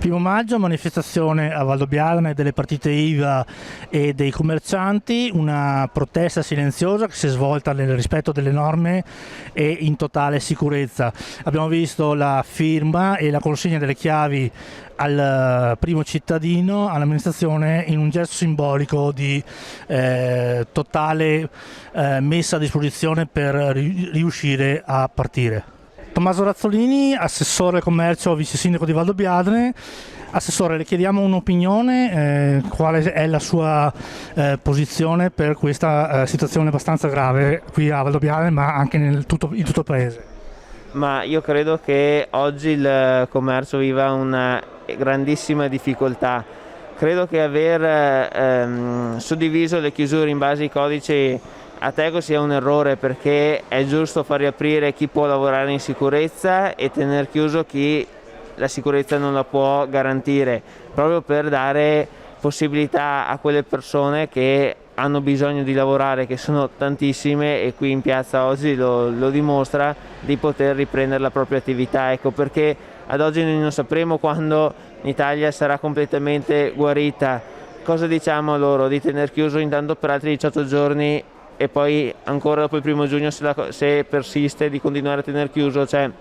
Primo maggio, manifestazione a Valdobbiadene delle partite IVA e dei commercianti, una protesta silenziosa che si è svolta nel rispetto delle norme e in totale sicurezza. Abbiamo visto la firma e la consegna delle chiavi al primo cittadino, all'amministrazione, in un gesto simbolico di totale messa a disposizione per riuscire a partire. Tommaso Razzolini, assessore commercio, vice sindaco di Valdobbiadene. Assessore, le chiediamo un'opinione, quale è la sua posizione per questa situazione abbastanza grave qui a Valdobbiadene, ma anche in tutto il paese? Ma io credo che oggi il commercio viva una grandissima difficoltà. Credo che aver suddiviso le chiusure in base ai codici Ateco sia un errore, perché è giusto far riaprire chi può lavorare in sicurezza e tener chiuso chi la sicurezza non la può garantire, proprio per dare possibilità a quelle persone che hanno bisogno di lavorare, che sono tantissime, e qui in piazza oggi lo dimostra, di poter riprendere la propria attività. Ecco perché ad oggi noi non sapremo quando l'Italia sarà completamente guarita. Cosa diciamo loro? Di tener chiuso intanto per altri 18 giorni e poi ancora dopo il 1° giugno, se persiste, di continuare a tener chiuso? Cioè,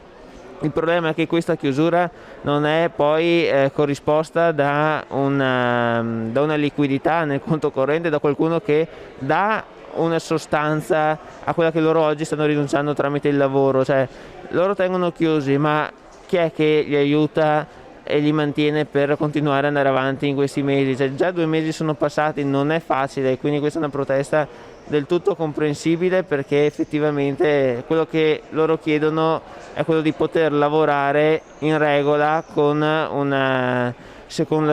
il problema è che questa chiusura non è poi corrisposta da una liquidità nel conto corrente, da qualcuno che dà una sostanza a quella che loro oggi stanno rinunciando tramite il lavoro. Cioè, loro tengono chiusi, ma chi è che li aiuta e li mantiene per continuare ad andare avanti in questi mesi? Cioè, già 2 mesi sono passati, non è facile, quindi questa è una protesta del tutto comprensibile, perché effettivamente quello che loro chiedono è quello di poter lavorare in regola con la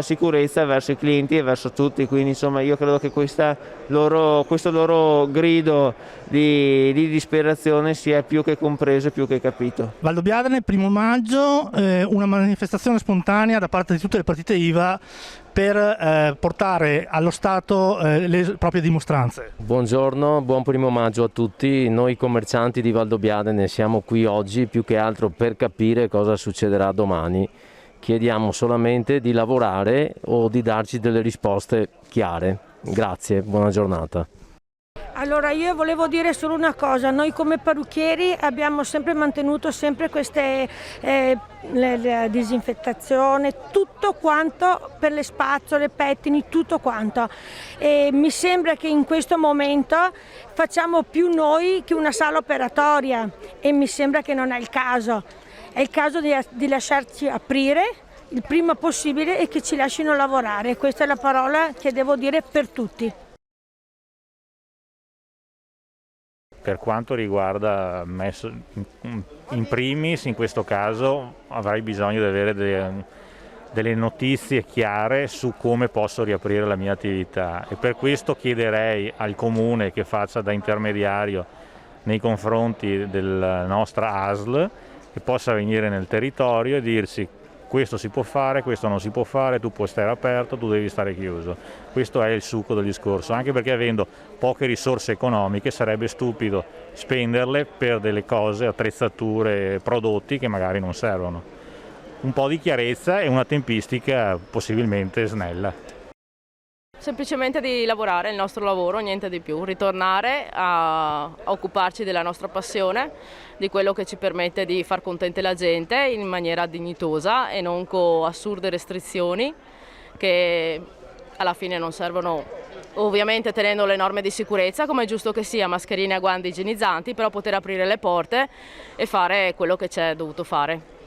sicurezza verso i clienti e verso tutti. Quindi insomma, io credo che questo loro grido di disperazione sia più che compreso e più che capito. Valdobbiadene, 1° maggio, una manifestazione spontanea da parte di tutte le partite IVA per portare allo Stato le proprie dimostranze. Buongiorno, buon 1° maggio a tutti. Noi commercianti di Valdobbiadene siamo qui oggi più che altro per capire cosa succederà domani. Chiediamo solamente di lavorare o di darci delle risposte chiare. Grazie, buona giornata. Allora, io volevo dire solo una cosa: noi come parrucchieri abbiamo sempre mantenuto queste la disinfettazione, tutto quanto, per le spazzole, pettini, tutto quanto, e mi sembra che in questo momento facciamo più noi che una sala operatoria, e mi sembra che non è il caso. È il caso di lasciarci aprire il prima possibile e che ci lasciano lavorare. Questa è la parola che devo dire per tutti. Per quanto riguarda me in primis, in questo caso avrei bisogno di avere delle notizie chiare su come posso riaprire la mia attività, e per questo chiederei al Comune che faccia da intermediario nei confronti della nostra ASL, che possa venire nel territorio e dirci: questo si può fare, questo non si può fare, tu puoi stare aperto, tu devi stare chiuso. Questo è il succo del discorso, anche perché avendo poche risorse economiche sarebbe stupido spenderle per delle cose, attrezzature, prodotti che magari non servono. Un po' di chiarezza e una tempistica possibilmente snella. Semplicemente di lavorare il nostro lavoro, niente di più, ritornare a occuparci della nostra passione, di quello che ci permette di far contenta la gente in maniera dignitosa e non con assurde restrizioni che alla fine non servono, ovviamente tenendo le norme di sicurezza come è giusto che sia, mascherine a guanti igienizzanti, però poter aprire le porte e fare quello che c'è dovuto fare.